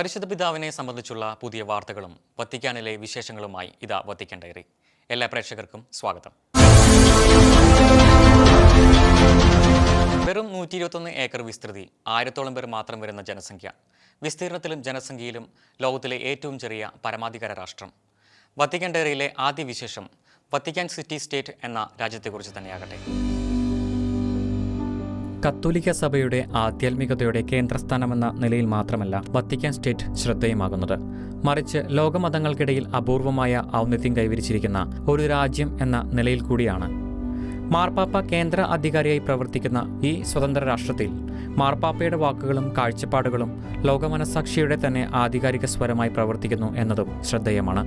പരിശുദ്ധ പിതാവിനെ സംബന്ധിച്ചുള്ള പുതിയ വാർത്തകളും വത്തിക്കാനിലെ വിശേഷങ്ങളുമായി ഇതാ വത്തിക്കാൻ ഡയറി. എല്ലാ പ്രേക്ഷകർക്കും സ്വാഗതം. വെറും 121 ഏക്കർ വിസ്തൃതി, 1000-ഓളം പേർ മാത്രം വരുന്ന ജനസംഖ്യ, വിസ്തീർണത്തിലും ജനസംഖ്യയിലും ലോകത്തിലെ ഏറ്റവും ചെറിയ പരമാധികാര രാഷ്ട്രം. വത്തിക്കാൻ ഡയറിയിലെ ആദ്യ വിശേഷം വത്തിക്കാൻ സിറ്റി സ്റ്റേറ്റ് എന്ന രാജ്യത്തെക്കുറിച്ച് തന്നെയാകട്ടെ. കത്തോലിക്ക സഭയുടെ ആധ്യാത്മികതയുടെ കേന്ദ്രസ്ഥാനമെന്ന നിലയിൽ മാത്രമല്ല വത്തിക്കാൻ സ്റ്റേറ്റ് ശ്രദ്ധേയമാകുന്നത്, മറിച്ച് ലോകമതങ്ങൾക്കിടയിൽ അപൂർവമായ ഔന്നത്യം കൈവരിച്ചിരിക്കുന്ന ഒരു രാജ്യം എന്ന നിലയിൽ കൂടിയാണ്. മാർപ്പാപ്പ കേന്ദ്ര അധികാരിയായി പ്രവർത്തിക്കുന്ന ഈ സ്വതന്ത്ര രാഷ്ട്രത്തിൽ മാർപ്പാപ്പയുടെ വാക്കുകളും കാഴ്ചപ്പാടുകളും ലോകമനസാക്ഷിയുടെ തന്നെ ആധികാരിക സ്വരമായി പ്രവർത്തിക്കുന്നു എന്നതും ശ്രദ്ധേയമാണ്.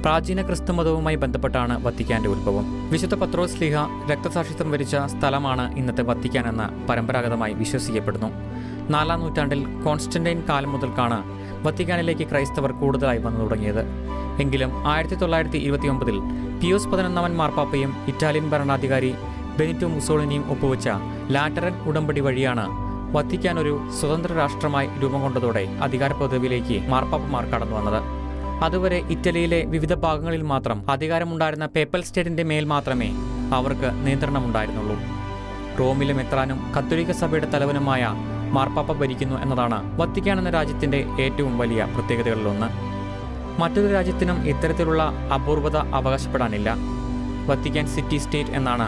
പ്രാചീന ക്രിസ്തുമതവുമായി ബന്ധപ്പെട്ടാണ് വത്തിക്കാന്റെ ഉത്ഭവം. വിശുദ്ധ പത്രോസ് ശ്ലീഹ രക്തസാക്ഷിത്വം വരിച്ച സ്ഥലമാണ് ഇന്നത്തെ വത്തിക്കാൻ എന്ന് പരമ്പരാഗതമായി വിശ്വസിക്കപ്പെടുന്നു. 4-ാം നൂറ്റാണ്ടിൽ കോൺസ്റ്റന്റൈൻ കാലം മുതൽക്കാണ് വത്തിക്കാനിലേക്ക് ക്രൈസ്തവർ കൂടുതലായി വന്നു തുടങ്ങിയത്. എങ്കിലും 1929-ൽ പിയൂസ് 11 മാർപ്പാപ്പയും ഇറ്റാലിയൻ ഭരണാധികാരി ബെനിറ്റോ മുസോളിനിയും ഒപ്പുവെച്ച ലാറ്ററൻ ഉടമ്പടി വഴിയാണ് വത്തിക്കാൻ ഒരു സ്വതന്ത്ര രാഷ്ട്രമായി രൂപം കൊണ്ടതോടെ അധികാര പദവിയിലേക്ക് മാർപ്പാപ്പമാർ കടന്നു വന്നത്. അതുവരെ ഇറ്റലിയിലെ വിവിധ ഭാഗങ്ങളിൽ മാത്രം അധികാരമുണ്ടായിരുന്ന പേപ്പൽ സ്റ്റേറ്റിന്റെ മേൽ മാത്രമേ അവർക്ക് നിയന്ത്രണമുണ്ടായിരുന്നുള്ളൂ. റോമിലെ മെത്രാനും കത്തോലിക്ക സഭയുടെ തലവനുമായ മാർപ്പാപ്പ ഭരിക്കുന്നു എന്നതാണ് വത്തിക്കാൻ എന്ന രാജ്യത്തിന്റെ ഏറ്റവും വലിയ പ്രത്യേകതകളിലൊന്ന്. മറ്റൊരു രാജ്യത്തിനും ഇത്തരത്തിലുള്ള അപൂർവത അവകാശപ്പെടാനില്ല. വത്തിക്കാൻ സിറ്റി സ്റ്റേറ്റ് എന്നാണ്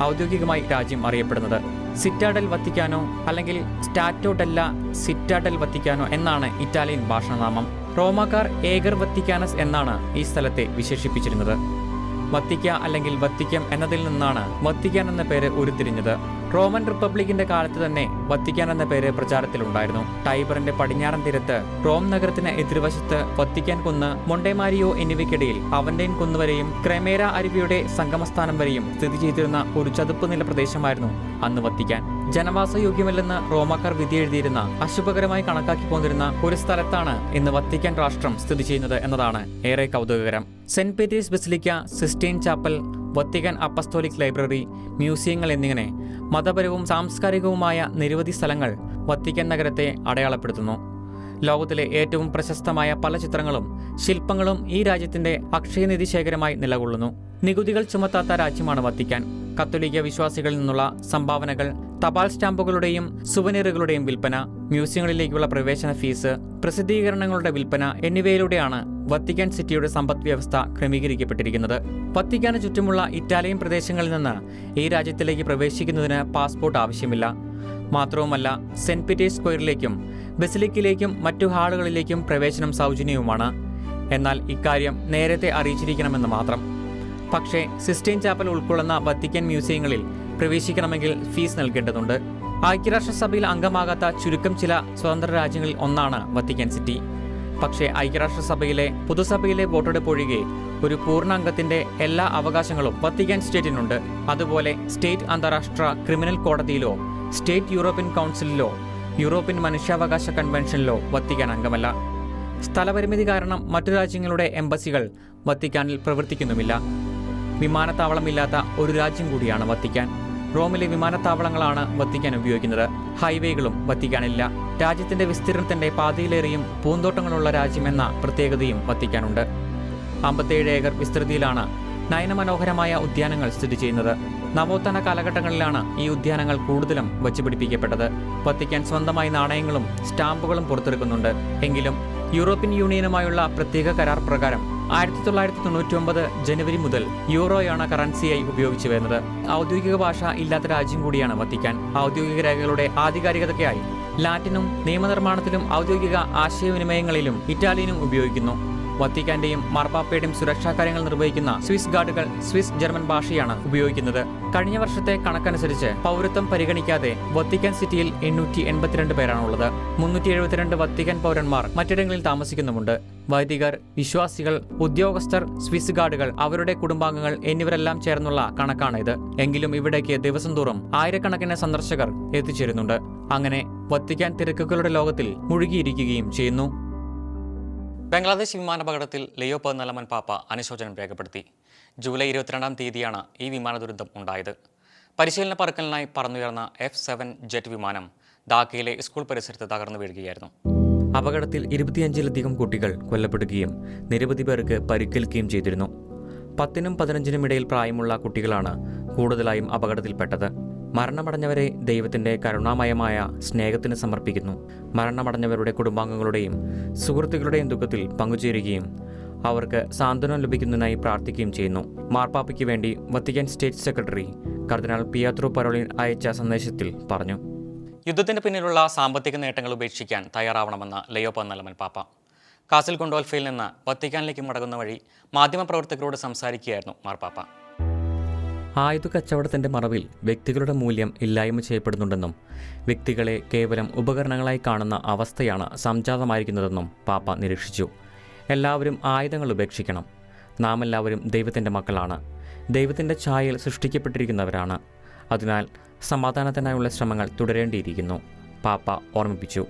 ഔദ്യോഗികമായി രാജ്യം അറിയപ്പെടുന്നത്. സിറ്റാഡൽ വത്തിക്കാനോ അല്ലെങ്കിൽ സ്റ്റാറ്റോ ഡെല്ല സിറ്റാഡൽ വത്തിക്കാനോ എന്നാണ് ഇറ്റാലിയൻ ഭാഷാനാമം. റോമാക്കാർ ഏഗർ വത്തിക്കാനസ് എന്നാണ് ഈ സ്ഥലത്തെ വിശേഷിപ്പിച്ചിരുന്നത്. വത്തിക്ക അല്ലെങ്കിൽ വത്തിക്കം എന്നതിൽ നിന്നാണ് വത്തിക്കാൻ എന്ന പേര് ഉരുത്തിരിഞ്ഞത്. റോമൻ റിപ്പബ്ലിക്കിന്റെ കാലത്ത് തന്നെ വത്തിക്കാൻ എന്ന പേര് പ്രചാരത്തിലുണ്ടായിരുന്നു. ടൈബറിന്റെ പടിഞ്ഞാറൻ തീരത്ത് റോം നഗരത്തിന് എതിർവശത്ത് വത്തിക്കാൻ കുന്ന്, മൊണ്ടെമാരിയോ എന്നിവയ്ക്കിടയിൽ അവന്റൈൻ കുന്ന് വരെയും ക്രെമേര അരുവിയുടെ സംഗമസ്ഥാനം വരെയും സ്ഥിതി ചെയ്തിരുന്ന ഒരു ചതുപ്പ് നില പ്രദേശമായിരുന്നു അന്ന് വത്തിക്കാൻ. ജനവാസയോഗ്യമല്ലെന്ന് റോമാക്കാർ വിധിയെഴുതിയിരുന്ന, അശുഭകരമായി കണക്കാക്കി പോന്നിരുന്ന ഒരു സ്ഥലത്താണ് ഇന്ന് വത്തിക്കാൻ രാഷ്ട്രം സ്ഥിതി ചെയ്യുന്നത് എന്നതാണ് ഏറെ കൗതുകകരം. Saint Peter's Basilica, Sistine Chapel, Vatican Apostolic Library, മ്യൂസിയങ്ങൾ എന്നിങ്ങനെ മതപരവും സാംസ്കാരികവുമായ നിരവധി സ്ഥലങ്ങൾ വത്തിക്കാൻ നഗരത്തെ അടയാളപ്പെടുത്തുന്നു. ലോകത്തിലെ ഏറ്റവും പ്രശസ്തമായ പല ചിത്രങ്ങളും ശില്പങ്ങളും ഈ രാജ്യത്തിന്റെ അക്ഷയനിധി ശേഖരമായി നിലകൊള്ളുന്നു. നികുതികൾ ചുമത്താത്ത രാജ്യമാണ് വത്തിക്കാൻ. കത്തോലിക്ക വിശ്വാസികളിൽ നിന്നുള്ള സംഭാവനകൾ, തപാൽ സ്റ്റാമ്പുകളുടെയും സുവനീറുകളുടെയും വിൽപ്പന, മ്യൂസിയങ്ങളിലേക്കുള്ള പ്രവേശന ഫീസ്, പ്രസിദ്ധീകരണങ്ങളുടെ വിൽപ്പന എന്നിവയിലൂടെയാണ് വത്തിക്കാൻ സിറ്റിയുടെ സമ്പദ് വ്യവസ്ഥ ക്രമീകരിക്കപ്പെട്ടിരിക്കുന്നത്. വത്തിക്കാന് ചുറ്റുമുള്ള ഇറ്റാലിയൻ പ്രദേശങ്ങളിൽ നിന്ന് ഈ രാജ്യത്തിലേക്ക് പ്രവേശിക്കുന്നതിന് പാസ്പോർട്ട് ആവശ്യമില്ല. മാത്രവുമല്ല, സെന്റ് പീറ്റേഴ്സ് സ്ക്വയറിലേക്കും ബസിലിക്കയിലേക്കും മറ്റു ഹാളുകളിലേക്കും പ്രവേശനം സൗജന്യവുമാണ്. എന്നാൽ ഇക്കാര്യം നേരത്തെ അറിയിച്ചിരിക്കണമെന്ന് മാത്രം. പക്ഷേ സിസ്റ്റൈൻ ചാപ്പൽ ഉൾക്കൊള്ളുന്ന വത്തിക്കാൻ മ്യൂസിയങ്ങളിൽ പ്രവേശിക്കണമെങ്കിൽ ഫീസ് നൽകേണ്ടതുണ്ട്. ഐക്യരാഷ്ട്രസഭയിൽ അംഗമാകാത്ത ചുരുക്കം ചില സ്വതന്ത്ര രാജ്യങ്ങളിൽ ഒന്നാണ് വത്തിക്കാൻ സിറ്റി. പക്ഷേ ഐക്യരാഷ്ട്രസഭയിലെ പൊതുസഭയിലെ വോട്ടെടുപ്പ് ഒഴികെ ഒരു പൂർണ്ണ അംഗത്തിന്റെ എല്ലാ അവകാശങ്ങളും വത്തിക്കാൻ സ്റ്റേറ്റിനുണ്ട്. അതുപോലെ സ്റ്റേറ്റ് അന്താരാഷ്ട്ര ക്രിമിനൽ കോടതിയിലോ സ്റ്റേറ്റ് യൂറോപ്യൻ കൗൺസിലിലോ യൂറോപ്യൻ മനുഷ്യാവകാശ കൺവെൻഷനിലോ വത്തിക്കാൻ അംഗമല്ല. സ്ഥലപരിമിതി കാരണം മറ്റു രാജ്യങ്ങളുടെ എംബസികൾ വത്തിക്കാനിൽ പ്രവർത്തിക്കുന്നുമില്ല. വിമാനത്താവളമില്ലാത്ത ഒരു രാജ്യം കൂടിയാണ് വത്തിക്കാൻ. റോമിലെ വിമാനത്താവളങ്ങളാണ് വത്തിക്കാൻ ഉപയോഗിക്കുന്നത്. ഹൈവേകളും വത്തിക്കാനില്ല. രാജ്യത്തിന്റെ വിസ്തീർണത്തിന്റെ പാതിയിലേറെയും പൂന്തോട്ടങ്ങളുള്ള രാജ്യമെന്ന പ്രത്യേകതയും വത്തിക്കാനുണ്ട്. 57 ഏക്കർ വിസ്തൃതിയിലാണ് നയനമനോഹരമായ ഉദ്യാനങ്ങൾ സ്ഥിതി ചെയ്യുന്നത്. നവോത്ഥാന കാലഘട്ടങ്ങളിലാണ് ഈ ഉദ്യാനങ്ങൾ കൂടുതലും വച്ചുപിടിപ്പിക്കപ്പെട്ടത്. വത്തിക്കാൻ സ്വന്തമായി നാണയങ്ങളും സ്റ്റാമ്പുകളും പുറത്തിറക്കുന്നുണ്ട്. എങ്കിലും യൂറോപ്യൻ യൂണിയനുമായുള്ള പ്രത്യേക കരാർ പ്രകാരം 1999 ജനുവരി മുതൽ യൂറോയാണ് കറൻസിയായി ഉപയോഗിച്ചു വരുന്നത്. ഔദ്യോഗിക ഭാഷ ഇല്ലാത്ത രാജ്യം കൂടിയാണ് വത്തിക്കാൻ. ഔദ്യോഗിക രേഖകളുടെ ആധികാരികതയ്ക്കായി ലാറ്റിനും നിയമനിർമ്മാണത്തിലും ഔദ്യോഗിക ആശയവിനിമയങ്ങളിലും ഇറ്റാലിയനും ഉപയോഗിക്കുന്നു. വത്തിക്കാന്റെയും മാർപ്പാപ്പയുടെയും സുരക്ഷാ കാര്യങ്ങൾ നിർവഹിക്കുന്ന സ്വിസ് ഗാർഡുകൾ സ്വിസ് ജർമ്മൻ ഭാഷയാണ് ഉപയോഗിക്കുന്നത്. കഴിഞ്ഞ വർഷത്തെ കണക്കനുസരിച്ച് പൗരത്വം പരിഗണിക്കാതെ വത്തിക്കാൻ സിറ്റിയിൽ 882 പേരാണുള്ളത്. 372 വത്തിക്കാൻ പൗരന്മാർ മറ്റിടങ്ങളിൽ താമസിക്കുന്നുമുണ്ട്. വൈദികർ, വിശ്വാസികൾ, ഉദ്യോഗസ്ഥർ, സ്വിസ് ഗാർഡുകൾ, അവരുടെ കുടുംബാംഗങ്ങൾ എന്നിവരെല്ലാം ചേർന്നുള്ള കണക്കാണ് ഇത്. എങ്കിലും ഇവിടേക്ക് ദിവസം തോറും ആയിരക്കണക്കിന് സന്ദർശകർ എത്തിച്ചേരുന്നുണ്ട്. അങ്ങനെ വത്തിക്കാൻ തിരക്കുകളുടെ ലോകത്തിൽ മുഴുകിയിരിക്കുകയും ചെയ്യുന്നു. ബംഗ്ലാദേശ് വിമാനാപകടത്തിൽ ലിയോ 14 പാപ്പ അനുശോചനം രേഖപ്പെടുത്തി. ജൂലൈ 22-ാം തീയതിയാണ് ഈ വിമാന ദുരന്തം ഉണ്ടായത്. പരിശീലന പറക്കലിനായി പറന്നുയർന്ന F-7 ജെറ്റ് വിമാനം ധാക്കയിലെ സ്കൂൾ പരിസരത്ത് തകർന്നു വീഴുകയായിരുന്നു. അപകടത്തിൽ 25-ലധികം കുട്ടികൾ കൊല്ലപ്പെടുകയും നിരവധി പേർക്ക് പരിക്കേൽക്കുകയും ചെയ്തിരുന്നു. 10-നും 15-നും ഇടയിൽ പ്രായമുള്ള കുട്ടികളാണ് കൂടുതലായും അപകടത്തിൽപ്പെട്ടത്. മരണമടഞ്ഞവരെ ദൈവത്തിന്റെ കരുണാമയമായ സ്നേഹത്തിന് സമർപ്പിക്കുന്നു. മരണമടഞ്ഞവരുടെ കുടുംബാംഗങ്ങളുടെയും സുഹൃത്തുക്കളുടെയും ദുഃഖത്തിൽ പങ്കുചേരുകയും അവർക്ക് സാന്ത്വനം ലഭിക്കുന്നതിനായി പ്രാർത്ഥിക്കുകയും ചെയ്യുന്നു. മാർപ്പാപ്പയ്ക്ക് വേണ്ടി വത്തിക്കാൻ സ്റ്റേറ്റ് സെക്രട്ടറി കർദിനാൾ പിയത്രോ പരോളിൻ അയച്ച സന്ദേശത്തിൽ പറഞ്ഞു. യുദ്ധത്തിന് പിന്നിലുള്ള സാമ്പത്തിക നേട്ടങ്ങൾ ഉപേക്ഷിക്കാൻ തയ്യാറാവണമെന്ന് ലയോ പതിനാലാമൻ പാപ്പ. കാസിൽ ഗൊണ്ടോൽഫയിൽ നിന്ന് വത്തിക്കാനിലേക്ക് മടങ്ങുന്ന വഴി മാധ്യമപ്രവർത്തകരോട് സംസാരിക്കുകയായിരുന്നു മാർപ്പാപ്പ. ആയുധ കച്ചവടത്തിന്റെ മറവിൽ വ്യക്തികളുടെ മൂല്യം ഇല്ലായ്മ ചെയ്യപ്പെടുന്നുണ്ടെന്നും വ്യക്തികളെ കേവലം ഉപകരണങ്ങളായി കാണുന്ന അവസ്ഥയാണ് സംജാതമായിരിക്കുന്നതെന്നും പാപ്പ നിരീക്ഷിച്ചു. എല്ലാവരും ആയുധങ്ങൾ ഉപേക്ഷിക്കണം. നാം എല്ലാവരും ദൈവത്തിൻ്റെ മക്കളാണ്. ദൈവത്തിൻ്റെ ഛായയിൽ സൃഷ്ടിക്കപ്പെട്ടിരിക്കുന്നവരാണ്. അതിനാൽ സമാധാനത്തിനായുള്ള ശ്രമങ്ങൾ തുടരേണ്ടിയിരിക്കുന്നു, പാപ്പ ഓർമ്മിപ്പിച്ചു.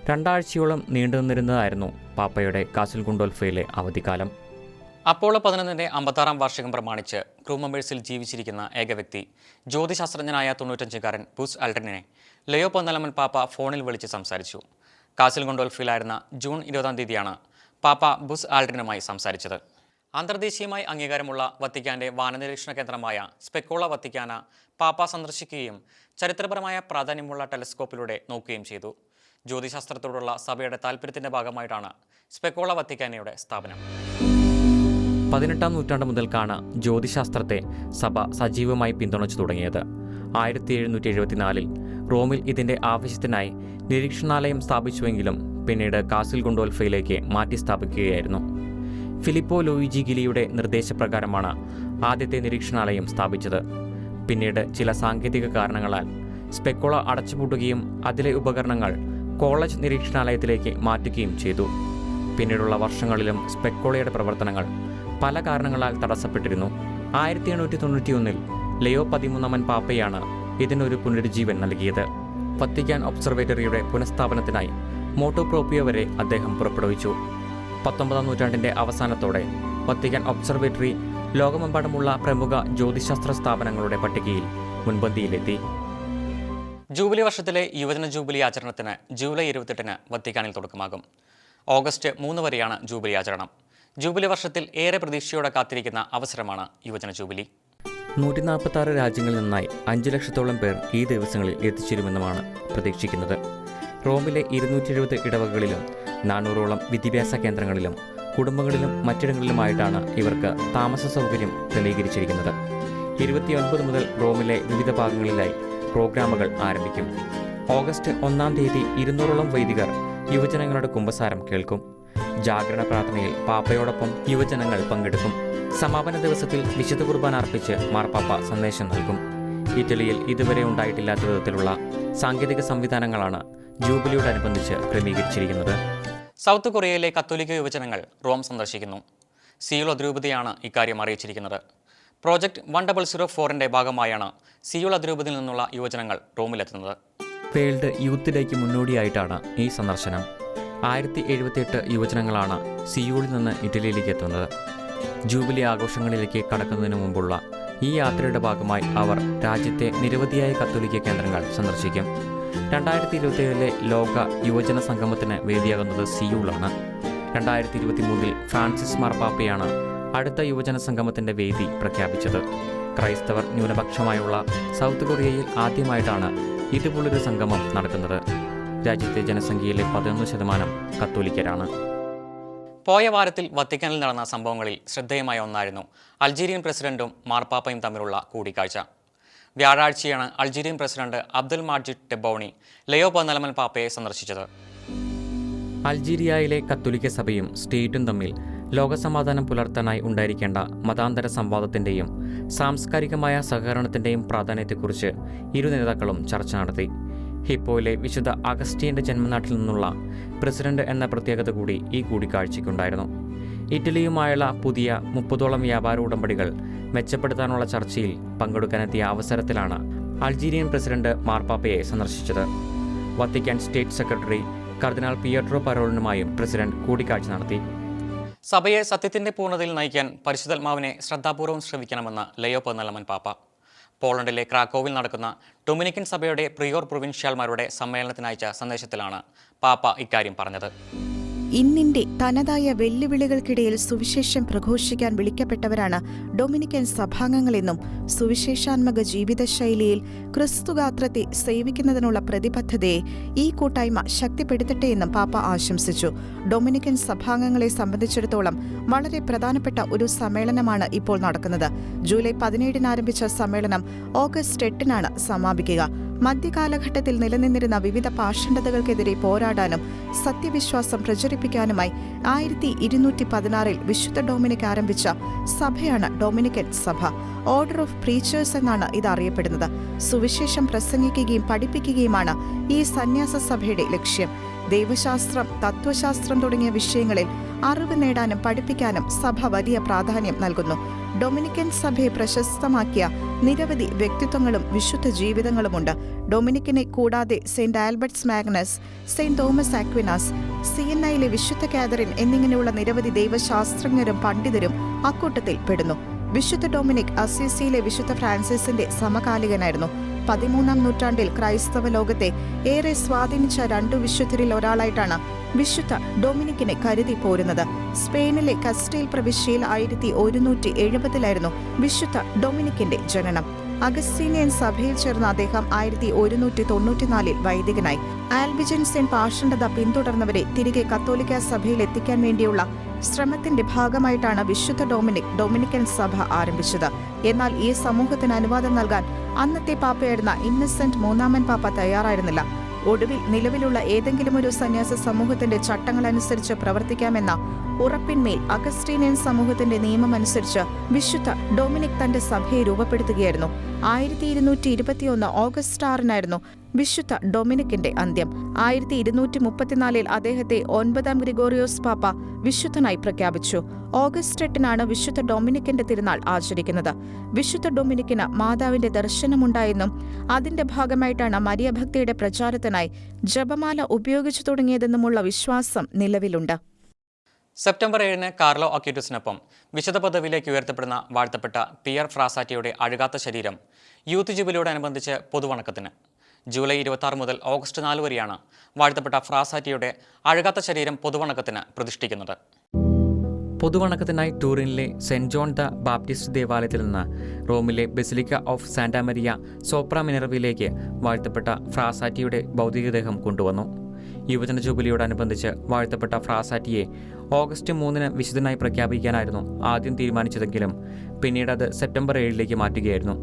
2 ആഴ്ചയോളം നീണ്ടുനിന്നിരുന്നതായിരുന്നു പാപ്പയുടെ കാസിൽ ഗൊണ്ടോൽഫയിലെ അവധിക്കാലം. അപ്പോളോ 11-ന്റെ 56-ാം വാർഷികം പ്രമാണിച്ച് ക്രൂ മെമ്പേഴ്സിൽ ജീവിച്ചിരിക്കുന്ന ഏക വ്യക്തി ജ്യോതിശാസ്ത്രജ്ഞനായ 95-കാരൻ ബുസ് ആൽഡ്രിനെ ലയോ 14 പാപ്പ ഫോണിൽ വിളിച്ച് സംസാരിച്ചു. കാസിൽ ഗൊണ്ടോൽഫയിലായിരുന്ന ജൂൺ 20-ാം തീയതിയാണ് പാപ്പ ബുസ് ആൽഡ്രിനുമായി സംസാരിച്ചത്. അന്തർദേശീയമായി അംഗീകാരമുള്ള വത്തിക്കാന്റെ വാനനിരീക്ഷണ കേന്ദ്രമായ സ്പെക്കോള വത്തിക്കാന പാപ്പ സന്ദർശിക്കുകയും ചരിത്രപരമായ പ്രാധാന്യമുള്ള ടെലിസ്കോപ്പിലൂടെ നോക്കുകയും ചെയ്തു. ജ്യോതിശാസ്ത്രത്തോടുള്ള സഭയുടെ താൽപ്പര്യത്തിന്റെ ഭാഗമായിട്ടാണ് സ്പെക്കോള വത്തിക്കാനയുടെ സ്ഥാപനം. 18-ാം നൂറ്റാണ്ട് മുതൽക്കാണ് ജ്യോതിശാസ്ത്രത്തെ സഭ സജീവമായി പിന്തുണച്ചു തുടങ്ങിയത്. 1774-ൽ റോമിൽ ഇതിന്റെ ആവശ്യത്തിനായി നിരീക്ഷണാലയം സ്ഥാപിച്ചുവെങ്കിലും പിന്നീട് കാസിൽ ഗൊണ്ടോൽഫയിലേക്ക് മാറ്റി സ്ഥാപിക്കുകയായിരുന്നു. ഫിലിപ്പോ ലൂയിജി ഗിലിയുടെ നിർദ്ദേശപ്രകാരമാണ് ആദ്യത്തെ നിരീക്ഷണാലയം സ്ഥാപിച്ചത്. പിന്നീട് ചില സാങ്കേതിക കാരണങ്ങളാൽ സ്പെക്കോള അടച്ചുപൂട്ടുകയും അതിലെ ഉപകരണങ്ങൾ കോളേജ് നിരീക്ഷണാലയത്തിലേക്ക് മാറ്റുകയും ചെയ്തു. പിന്നീടുള്ള വർഷങ്ങളിലും സ്പെക്കോളയുടെ പ്രവർത്തനങ്ങൾ പല കാരണങ്ങളാൽ തടസ്സപ്പെട്ടിരുന്നു. 1891-ൽ ലയോ 13-ാമൻ പാപ്പയാണ് ഇതിനൊരു പുനരുജ്ജീവൻ നൽകിയത്. വത്തിക്കാൻ ഒബ്സർവേറ്ററിയുടെ പുനഃസ്ഥാപനത്തിനായി മോട്ടോ പ്രോപ്പിയോ വരെ അദ്ദേഹം പുറപ്പെടുവിച്ചു. 19-ാം നൂറ്റാണ്ടിന്റെ അവസാനത്തോടെ വത്തിക്കാൻ ഒബ്സർവേറ്ററി ലോകമെമ്പാടുമുള്ള പ്രമുഖ ജ്യോതിശാസ്ത്ര സ്ഥാപനങ്ങളുടെ പട്ടികയിൽ മുൻപന്തിയിലെത്തി. ജൂബിലി വർഷത്തിലെ യുവജന ജൂബിലി ആചരണത്തിന് ജൂലൈ 28-ന് വത്തിക്കാനിൽ തുടക്കമാകും. ഓഗസ്റ്റ് 3 വരെയാണ് ജൂബിലി ആചരണം. ജൂബിലി വർഷത്തിൽ ഏറെ പ്രതീക്ഷയോടെ കാത്തിരിക്കുന്ന അവസരമാണ് യുവജന ജൂബിലി. 146 രാജ്യങ്ങളിൽ നിന്നായി 5 ലക്ഷത്തോളം പേർ ഈ ദിവസങ്ങളിൽ എത്തിച്ചേരുമെന്നുമാണ് പ്രതീക്ഷിക്കുന്നത്. റോമിലെ 270 ഇടവകളിലും 400ഓളം വിദ്യാഭ്യാസ കേന്ദ്രങ്ങളിലും കുടുംബങ്ങളിലും മറ്റിടങ്ങളിലുമായിട്ടാണ് ഇവർക്ക് താമസ സൗകര്യം ക്രമീകരിച്ചിരിക്കുന്നത്. 29 മുതൽ റോമിലെ വിവിധ ഭാഗങ്ങളിലായി പ്രോഗ്രാമുകൾ ആരംഭിക്കും. ഓഗസ്റ്റ് 1-ാം തീയതി 200ഓളം വൈദികർ യുവജനങ്ങളുടെ കുമ്പസാരം കേൾക്കും. ജാഗരണ പ്രാർത്ഥനയിൽ പാപ്പയോടൊപ്പം യുവജനങ്ങൾ പങ്കെടുക്കും. സമാപന ദിവസത്തിൽ വിശുദ്ധ കുർബാന അർപ്പിച്ച് മാർപ്പാപ്പ സന്ദേശം നൽകും. ഇറ്റലിയിൽ ഇതുവരെ ഉണ്ടായിട്ടില്ലാത്ത വിധത്തിലുള്ള സാങ്കേതിക സംവിധാനങ്ങളാണ് ജൂബിലിയോടനുബന്ധിച്ച് ക്രമീകരിച്ചിരിക്കുന്നത്. സൗത്ത് കൊറിയയിലെ കത്തോലിക്ക യുവജനങ്ങൾ റോം സന്ദർശിക്കുന്നു. സിയോൾ അതിരൂപതയാണ് ഇക്കാര്യം അറിയിച്ചിരിക്കുന്നത്. പ്രോജക്റ്റ് 1004-ന്റെ ഭാഗമായാണ് സിയോൾ അതിരൂപതയിൽ നിന്നുള്ള യുവജനങ്ങൾ റോമിലെത്തുന്നത്. വേൾഡ് യൂത്ത് ഡേക്ക് മുന്നോടിയായിട്ടാണ് ഈ സന്ദർശനം. 1078 യുവജനങ്ങളാണ് സിയോളിൽ നിന്ന് ഇറ്റലിയിലേക്ക് എത്തുന്നത്. ജൂബിലി ആഘോഷങ്ങളിലേക്ക് കടക്കുന്നതിന് മുമ്പുള്ള ഈ യാത്രയുടെ ഭാഗമായി അവർ രാജ്യത്തെ നിരവധിയായ കത്തോലിക്ക കേന്ദ്രങ്ങൾ സന്ദർശിക്കും. 2027-ലെ ലോക യുവജന സംഗമത്തിന് വേദിയാകുന്നത് സിയൂളാണ്. 2023-ൽ ഫ്രാൻസിസ് മാർപ്പാപ്പയാണ് അടുത്ത യുവജന സംഗമത്തിന്റെ വേദി പ്രഖ്യാപിച്ചത്. ക്രൈസ്തവർ ന്യൂനപക്ഷമായുള്ള സൗത്ത് കൊറിയയിൽ ആദ്യമായിട്ടാണ് ഇതുപോലൊരു സംഗമം നടക്കുന്നത്. രാജ്യത്തെ ജനസംഖ്യയിലെ 11% കത്തോലിക്കരാണ്. പോയ വാരത്തിൽ വത്തിക്കാനിൽ നടന്ന സംഭവങ്ങളിൽ ശ്രദ്ധേയമായ ഒന്നായിരുന്നു അൾജീരിയൻ പ്രസിഡന്റും മാർപ്പാപ്പയും തമ്മിലുള്ള കൂടിക്കാഴ്ച. വ്യാഴാഴ്ചയാണ് അൾജീരിയൻ പ്രസിഡന്റ് അബ്ദുൽ മാജിദ് ടെബൌണി ലയോ 14 പാപ്പയെ സന്ദർശിച്ചത്. അൾജീരിയയിലെ കത്തോലിക്ക സഭയും സ്റ്റേറ്റും തമ്മിൽ ലോകസമാധാനം പുലർത്താനായി ഉണ്ടായിരിക്കേണ്ട മതാന്തര സംവാദത്തിൻ്റെയും സാംസ്കാരികമായ സഹകരണത്തിൻ്റെയും പ്രാധാന്യത്തെക്കുറിച്ച് ഇരു നേതാക്കളും ചർച്ച നടത്തി. ഹിപ്പോയിലെ വിശുദ്ധ അഗസ്റ്റീൻ്റെ ജന്മനാട്ടിൽ നിന്നുള്ള പ്രസിഡന്റ് എന്ന പ്രത്യേകത കൂടി ഈ കൂടിക്കാഴ്ചയ്ക്കുണ്ടായിരുന്നു. ഇറ്റലിയുമായുള്ള പുതിയ 30ഓളം വ്യാപാര ഉടമ്പടികൾ മെച്ചപ്പെടുത്താനുള്ള ചർച്ചയിൽ പങ്കെടുക്കാനെത്തിയ അവസരത്തിലാണ് അൾജീരിയൻ പ്രസിഡന്റ് മാർപ്പാപ്പയെ സന്ദർശിച്ചത്. വത്തിക്കാൻ സ്റ്റേറ്റ് സെക്രട്ടറി കർദിനാൾ പിയട്രോ പരോളിനുമായും പ്രസിഡന്റ് കൂടിക്കാഴ്ച നടത്തി. സഭയെ സത്യത്തിന്റെ പൂർണ്ണതയിൽ നയിക്കാൻ പരിശുദ്ധാത്മാവിനെ ശ്രദ്ധാപൂർവ്വം ശ്രവിക്കണമെന്ന് ലയോ 14 പാപ്പ. പോളണ്ടിലെ ക്രാക്കോവിൽ നടക്കുന്ന ഡൊമിനിക്കൻ സഭയുടെ പ്രിയോർ പ്രൊവിൻഷ്യൽമാരുടെ സമ്മേളനത്തിനയച്ച സന്ദേശത്തിലാണ് പാപ്പ ഇക്കാര്യം പറഞ്ഞത്. ഇന്നിന്റെ തനതായ വെല്ലുവിളികൾക്കിടയിൽ സുവിശേഷം പ്രഘോഷിക്കാൻ വിളിക്കപ്പെട്ടവരാണ് ഡൊമിനിക്കൻ സഭാംഗങ്ങളെന്നും സുവിശേഷാത്മക ജീവിതശൈലിയിൽ ക്രിസ്തുഗാത്രത്തെ സേവിക്കുന്നതിനുള്ള പ്രതിബദ്ധതയെ ഈ കൂട്ടായ്മ ശക്തിപ്പെടുത്തട്ടെ എന്നും പാപ്പ ആശംസിച്ചു. ഡൊമിനിക്കൻ സഭാംഗങ്ങളെ സംബന്ധിച്ചിടത്തോളം വളരെ പ്രധാനപ്പെട്ട ഒരു സമ്മേളനമാണ് ഇപ്പോൾ നടക്കുന്നത്. ജൂലൈ 17 ആരംഭിച്ച സമ്മേളനം ഓഗസ്റ്റ് 8 സമാപിക്കുക. മധ്യകാലഘട്ടത്തിൽ നിലനിന്നിരുന്ന വിവിധ പാഷണ്ഡതകൾക്കെതിരെ പോരാടാനും സത്യവിശ്വാസം പ്രചരിപ്പിക്കാനുമായി 1216 വിശുദ്ധ ഡൊമിനിക് ആരംഭിച്ച സഭയാണ് ഡൊമിനിക്കൻ സഭ. ഓർഡർ ഓഫ് പ്രീച്ചേഴ്സ് എന്നാണ് ഇത് അറിയപ്പെടുന്നത്. സുവിശേഷം പ്രസംഗിക്കുകയും പഠിപ്പിക്കുകയുമാണ് ഈ സന്യാസ സഭയുടെ ലക്ഷ്യം. ദൈവശാസ്ത്രം, തത്വശാസ്ത്രം തുടങ്ങിയ വിഷയങ്ങളിൽ അറിവ് നേടാനും പഠിപ്പിക്കാനും സഭ വലിയ പ്രാധാന്യം നൽകുന്നു. ഡൊമിനിക്കൻ സഭയെ പ്രശസ്തമാക്കിയ നിരവധി വ്യക്തിത്വങ്ങളും വിശുദ്ധ ജീവിതങ്ങളുമുണ്ട്. ഡൊമിനിക്കിനെ കൂടാതെ Saint Albert's Magnus, Saint Thomas Aquinas, സിയന്നയിലെ വിശുദ്ധ കാതറിൻ എന്നിങ്ങനെയുള്ള നിരവധി ദൈവശാസ്ത്രജ്ഞരും പണ്ഡിതരും അക്കൂട്ടത്തിൽ പെടുന്നു. വിശുദ്ധ ഡൊമിനിക് അസീസിയിലെ വിശുദ്ധ ഫ്രാൻസിസിന്റെ സമകാലികനായിരുന്നു. 13-ാം നൂറ്റാണ്ടിൽ ക്രൈസ്തവ ലോകത്തെ ഏറെ സ്വാധീനിച്ച 2 വിശുദ്ധരിൽ ഒരാളായിട്ടാണ് വിശുദ്ധ ഡൊമിനിക്കിനെ കരുതി പോരുന്നത്. സ്പെയിനിലെ കസ്റ്റൈൽ പ്രവിശ്യയിൽ 1170 വിശുദ്ധ ഡൊമിനിക്കിന്റെ ജനനം. അഗസ്റ്റീനിയൻ സഭയിൽ ചേർന്ന അദ്ദേഹം 1194 വൈദികനായി. ആൽബിജൻസിയൻ പാഷണ്ഡത പിന്തുടർന്നവരെ തിരികെ കത്തോലിക്ക സഭയിൽ എത്തിക്കാൻ വേണ്ടിയുള്ള ശ്രമത്തിന്റെ ഭാഗമായിട്ടാണ് വിശുദ്ധ ഡൊമിനിക്കൻ സഭ ആരംഭിച്ചത്. എന്നാൽ ഈ സമൂഹത്തിന് അനുവാദം നൽകാൻ അന്നത്തെ പാപ്പയായിരുന്ന ഇന്നസെന്റ് 3-ാമൻ പാപ്പ തയ്യാറായിരുന്നില്ല. ഒടുവിൽ നിലവിലുള്ള ഏതെങ്കിലും ഒരു സന്യാസ സമൂഹത്തിന്റെ ചട്ടങ്ങളനുസരിച്ച് പ്രവർത്തിക്കാമെന്ന ഉറപ്പിന്മേൽ അഗസ്റ്റീനിയൻ സമൂഹത്തിന്റെ നിയമമനുസരിച്ച് വിശുദ്ധ ഡൊമിനിക് തന്റെ സഭയെ രൂപപ്പെടുത്തുകയായിരുന്നു. 1221 ഓഗസ്റ്റ് 6 വിശുദ്ധ ഡൊമിനിക്കിന്റെ അന്ത്യം. 1234 അദ്ദേഹത്തെ 9-ാം ഗ്രിഗോറിയോസ് പാപ്പ വിശുദ്ധനായി പ്രഖ്യാപിച്ചു. ഓഗസ്റ്റ് 8 വിശുദ്ധ ഡൊമിനിക്കിന്റെ തിരുനാൾ ആചരിക്കുന്നത്. വിശുദ്ധ ഡൊമിനിക്കിന് മാതാവിന്റെ ദർശനമുണ്ടായെന്നും അതിന്റെ ഭാഗമായിട്ടാണ് മരിയഭക്തിയുടെ പ്രചാരത്തിനായി ജപമാല ഉപയോഗിച്ചു തുടങ്ങിയതെന്നുമുള്ള വിശ്വാസം നിലവിലുണ്ട്. സെപ്റ്റംബർ 7 കാർലോ അക്യൂറ്റസിനൊപ്പം വിശുദ്ധ പദവിയിലേക്ക് ഉയർത്തപ്പെടുന്ന വാഴ്ത്തപ്പെട്ട പിയർ ഫ്രാസാറ്റിയുടെ അഴുകാത്ത ശരീരം യൂത്ത് ജൂബിലിയോടനുബന്ധിച്ച് പൊതുവണക്കത്തിന്. ജൂലൈ 26 മുതൽ ഓഗസ്റ്റ് 4 വരെയാണ് വാഴ്ത്തപ്പെട്ട ഫ്രാസാറ്റിയുടെ അഴുകാത്ത ശരീരം പൊതുവണക്കത്തിന് പ്രതിഷ്ഠിക്കുന്നത്. പൊതുവണക്കത്തിനായി ടൂറിനിലെ സെന്റ് ജോൺ ദ ബാപ്റ്റിസ്റ്റ് ദേവാലയത്തിൽ നിന്ന് റോമിലെ ബസിലിക്ക ഓഫ് സാന്റാ മരിയ സോപ്ര മിനർവയിലേക്ക് വാഴ്ത്തപ്പെട്ട ഫ്രാസാറ്റിയുടെ ഭൗതികദേഹം കൊണ്ടുവന്നു. യുവജന ജൂബിലിയോടനുബന്ധിച്ച് വാഴ്ത്തപ്പെട്ട ഫ്രാസാറ്റിയെ ഓഗസ്റ്റ് 3 വിശുദ്ധനായി പ്രഖ്യാപിക്കാനായിരുന്നു ആദ്യം തീരുമാനിച്ചതെങ്കിലും പിന്നീട് അത് സെപ്റ്റംബർ 7 മാറ്റുകയായിരുന്നു.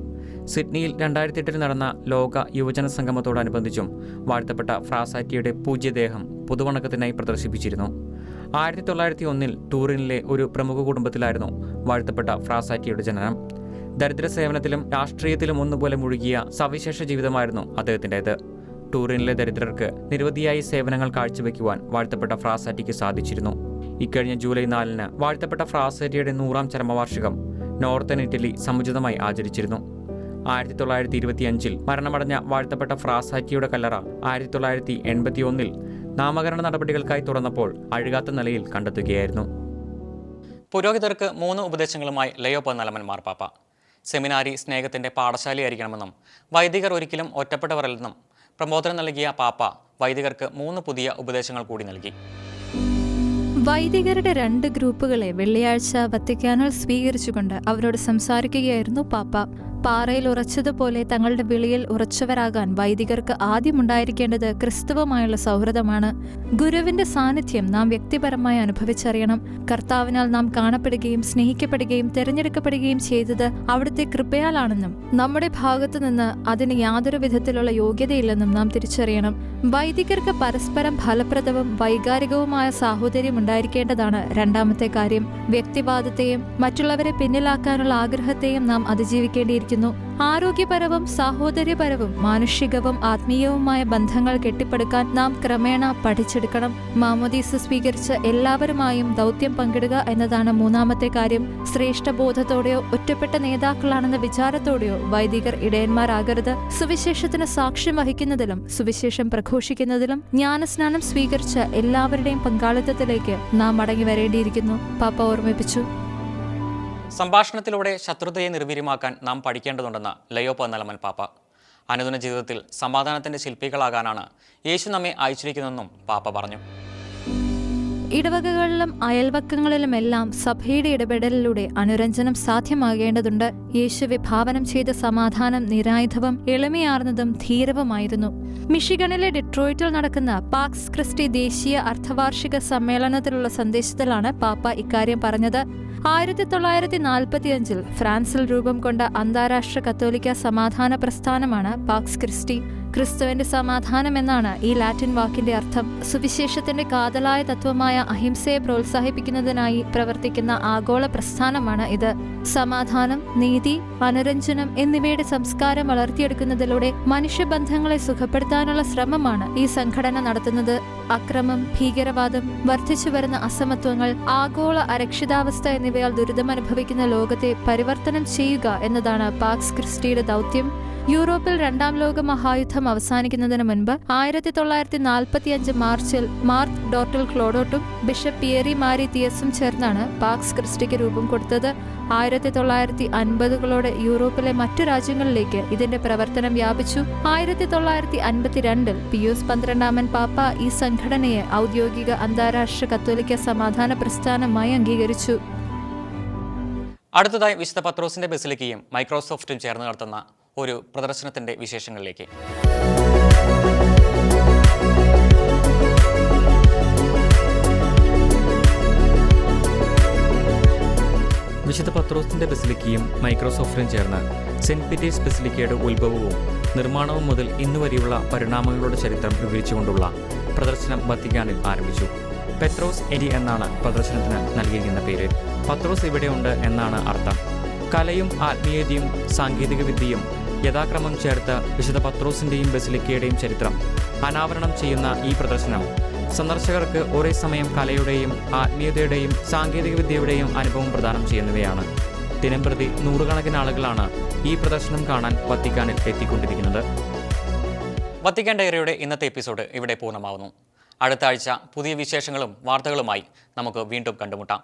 സിഡ്നിയിൽ 2008 നടന്ന ലോക യുവജന സംഗമത്തോടനുബന്ധിച്ചും വാഴ്ത്തപ്പെട്ട ഫ്രാസാറ്റിയുടെ പൂജ്യദേഹം പൊതുവണക്കത്തിനായി പ്രദർശിപ്പിച്ചിരുന്നു. 1901 ടൂറിനിലെ ഒരു പ്രമുഖ കുടുംബത്തിലായിരുന്നു വാഴ്ത്തപ്പെട്ട ഫ്രാസാറ്റിയുടെ ജനനം. ദരിദ്ര സേവനത്തിലും രാഷ്ട്രീയത്തിലും ഒന്നുപോലെ മുഴുകിയ സവിശേഷ ജീവിതമായിരുന്നു അദ്ദേഹത്തിൻ്റേത്. ടൂറിനിലെ ദരിദ്രർക്ക് നിരവധിയായി സേവനങ്ങൾ കാഴ്ചവെക്കുവാൻ വാഴ്ത്തപ്പെട്ട ഫ്രാസാറ്റിക്ക് സാധിച്ചിരുന്നു. ഇക്കഴിഞ്ഞ ജൂലൈ 4 വാഴ്ത്തപ്പെട്ട ഫ്രാസാറ്റിയുടെ 100-ാം ചരമവാർഷികം നോർത്തേൺ ഇറ്റലി സമുചിതമായി ആചരിച്ചിരുന്നു. 1925 മരണമടഞ്ഞ വാഴ്ത്തപ്പെട്ട ഫ്രാസാറ്റിയുടെ കല്ലറ 1981 നാമകരണ നടപടികൾക്കായി തുറന്നപ്പോൾ അഴുകാത്ത നിലയിൽ കണ്ടെത്തുകയായിരുന്നു. പുരോഹിതർക്ക് 3 ഉപദേശങ്ങളുമായി ലയോ 14 മാർപ്പാപ്പ. സെമിനാരി സ്നേഹത്തിന്റെ പാഠശാലയായിരിക്കണമെന്നും വൈദികർ ഒരിക്കലും ഒറ്റപ്പെട്ടവരല്ലെന്നും പ്രബോധനം നൽകിയ പാപ്പ വൈദികർക്ക് 3 പുതിയ ഉപദേശങ്ങൾ കൂടി നൽകി. വൈദികരുടെ 2 ഗ്രൂപ്പുകളെ വെള്ളിയാഴ്ച വത്തിക്കാനിൽ സ്വീകരിച്ചുകൊണ്ട് അവരോട് സംസാരിക്കുകയായിരുന്നു പാപ്പ. പാറയിൽ ഉറച്ചതുപോലെ തങ്ങളുടെ വിളിയിൽ ഉറച്ചവരാകാൻ വൈദികർക്ക് ആദ്യമുണ്ടായിരിക്കേണ്ടത് ക്രിസ്തുവുമായുള്ള സൗഹൃദമാണ്. ഗുരുവിന്റെ സാന്നിധ്യം നാം വ്യക്തിപരമായി അനുഭവിച്ചറിയണം. കർത്താവിനാൽ നാം കാണപ്പെടുകയും സ്നേഹിക്കപ്പെടുകയും തിരഞ്ഞെടുക്കപ്പെടുകയും ചെയ്തത് അവിടുത്തെ കൃപയാലാണെന്നും നമ്മുടെ ഭാഗത്തു നിന്ന് അതിന് യാതൊരു വിധത്തിലുള്ള യോഗ്യതയില്ലെന്നും നാം തിരിച്ചറിയണം. വൈദികർക്ക് പരസ്പരം ഫലപ്രദവും വൈകാരികവുമായ സാഹോദര്യം ഉണ്ടായിരിക്കേണ്ടതാണ് 2ാമത്തെ കാര്യം. വ്യക്തിവാദത്തെയും മറ്റുള്ളവരെ പിന്നിലാക്കാനുള്ള ആഗ്രഹത്തെയും നാം അതിജീവിക്കേണ്ടിയിരിക്കുന്നു. ആരോഗ്യപരവും സാഹോദര്യപരവും മാനുഷികവും ആത്മീയവുമായ ബന്ധങ്ങൾ കെട്ടിപ്പടുക്കാൻ നാം ക്രമേണ പഠിച്ചെടുക്കണം. മാമോദീസ സ്വീകരിച്ച എല്ലാവരുമായും ദൗത്യം പങ്കിടുക എന്നതാണ് 3ാമത്തെ കാര്യം. ശ്രേഷ്ഠബോധത്തോടെയോ ഒറ്റപ്പെട്ട നേതാക്കളാണെന്ന വിചാരത്തോടെയോ വൈദികർ ഇടയന്മാരാകരുത്. സുവിശേഷത്തിന് സാക്ഷ്യം വഹിക്കുന്നതിലും സുവിശേഷം പ്രഘോഷിക്കുന്നതിലും ജ്ഞാനസ്നാനം സ്വീകരിച്ച എല്ലാവരുടെയും പങ്കാളിത്തത്തിലേക്ക് നാം മടങ്ങി വരേണ്ടിയിരിക്കുന്നു, പാപ്പ ഓർമ്മിപ്പിച്ചു. സംഭാഷണത്തിലൂടെ ശത്രുതയെ നിർവീര്യമാക്കാൻ നാം പഠിക്കേണ്ടതുണ്ടെന്ന് ലയോ പതിനാലാമൻ പാപ്പ. അനുദിന ജീവിതത്തിൽ സമാധാനത്തിന്റെ ശില്പികളാകാനാണ് യേശു നമ്മെ അയച്ചിരിക്കുന്നതെന്നും പാപ്പ പറഞ്ഞു. ഇടവകകളിലും അയൽവക്കങ്ങളിലുമെല്ലാം സഭയുടെ ഇടപെടലിലൂടെ അനുരഞ്ജനം സാധ്യമാകേണ്ടതുണ്ട്. യേശു വിഭാവനം ചെയ്ത സമാധാനം നിരായുധവും എളിമയാർന്നതും ധീരവുമായിരുന്നു. മിഷിഗണിലെ ഡിട്രോയിറ്റിൽ നടക്കുന്ന പാക്സ് ക്രിസ്റ്റി ദേശീയ അർദ്ധവാർഷിക സമ്മേളനത്തിലുള്ള സന്ദേശത്തിലാണ് പാപ്പ ഇക്കാര്യം പറഞ്ഞത്. 1945 ഫ്രാൻസിൽ രൂപം കൊണ്ട അന്താരാഷ്ട്ര കത്തോലിക്ക സമാധാന പ്രസ്ഥാനമാണ് പാക്സ് ക്രിസ്റ്റി. ക്രിസ്തുവിന്റെ സമാധാനം എന്നാണ് ഈ ലാറ്റിൻ വാക്കിന്റെ അർത്ഥം. സുവിശേഷത്തിന്റെ കാതലായ തത്വമായ അഹിംസയെ പ്രോത്സാഹിപ്പിക്കുന്നതിനായി പ്രവർത്തിക്കുന്ന ആഗോള പ്രസ്ഥാനമാണ് ഇത്. സമാധാനം, നീതി, അനുരഞ്ജനം എന്നിവയുടെ സംസ്കാരം വളർത്തിയെടുക്കുന്നതിലൂടെ മനുഷ്യബന്ധങ്ങളെ സുഖപ്പെടുത്താനുള്ള ശ്രമമാണ് ഈ സംഘടന നടത്തുന്നത്. അക്രമം, ഭീകരവാദം, വർദ്ധിച്ചുവരുന്ന അസമത്വങ്ങൾ, ആഗോള അരക്ഷിതാവസ്ഥ എന്നിവയാൽ ദുരിതമനുഭവിക്കുന്ന ലോകത്തെ പരിവർത്തനം ചെയ്യുക എന്നതാണ് പാക്സ് ക്രിസ്റ്റിയുടെ ദൗത്യം. യൂറോപ്പിൽ രണ്ടാം ലോക മഹായുദ്ധം അവസാനിക്കുന്നതിന് മുൻപ് 1945 മാർച്ചിൽ മാർക്ക് ഡോർട്ടൽ ക്ലോഡോട്ടും ബിഷപ്പ് പിയറി മാരി തിയസും ചേർന്നാണ് പാക്സ് ക്രിസ്റ്റിക്ക് രൂപം കൊടുത്തത്. 1950കളോടെ യൂറോപ്പിലെ മറ്റു രാജ്യങ്ങളിലേക്ക് ഇതിന്റെ പ്രവർത്തനം വ്യാപിച്ചു. 1952 പിയൂസ് 12 പാപ്പ ഈ സംഘടനയെ ഔദ്യോഗിക അന്താരാഷ്ട്ര കത്തോലിക്ക സമാധാന പ്രസ്ഥാനമായി അംഗീകരിച്ചു. അടുത്തതായി വിശുദ്ധ പത്രോസിന്റെ ബസിലിക്കയും മൈക്രോസോഫ്റ്റും ചേർന്ന് നടത്തുന്ന ഒരു പ്രദർശനത്തിന്റെ വിശേഷങ്ങളിലേക്ക്. വിശുദ്ധ പത്രോസിന്റെ ബസിലിക്കയും മൈക്രോസോഫ്റ്റും ചേർന്ന് സെന്റ് പീറ്റേഴ്സ് ബസിലിക്കയുടെ ഉത്ഭവവും നിർമ്മാണവും മുതൽ ഇന്നുവരെയുള്ള പരിണാമങ്ങളുടെ ചരിത്രം വിവരിച്ചുകൊണ്ടുള്ള പ്രദർശനം വത്തിക്കാനിൽ ആരംഭിച്ചു. പെത്രോസ് എരി എന്നാണ് പ്രദർശനത്തിന് നൽകിയിരിക്കുന്ന പേര്. പത്രോസ് ഇവിടെയുണ്ട് എന്നാണ് അർത്ഥം. കലയും ആത്മീയതയും സാങ്കേതികവിദ്യയും യഥാക്രമം ചേർത്ത് വിശുദ്ധ പത്രോസിന്റെയും ബസിലിക്കയുടെയും ചരിത്രം അനാവരണം ചെയ്യുന്ന ഈ പ്രദർശനം സന്ദർശകർക്ക് ഒരേ സമയം കലയുടെയും ആത്മീയതയുടെയും സാങ്കേതികവിദ്യയുടെയും അനുഭവം പ്രദാനം ചെയ്യുന്നവയാണ്. ദിനംപ്രതി നൂറുകണക്കിന് ആളുകളാണ് ഈ പ്രദർശനം കാണാൻ വത്തിക്കാനിൽ എത്തിക്കൊണ്ടിരിക്കുന്നത്. വത്തിക്കാൻ ഡയറിയുടെ ഇന്നത്തെ എപ്പിസോഡ് ഇവിടെ പൂർണ്ണമാവുന്നു. അടുത്ത ആഴ്ച പുതിയ വിശേഷങ്ങളും വാർത്തകളുമായി നമുക്ക് വീണ്ടും കണ്ടുമുട്ടാം.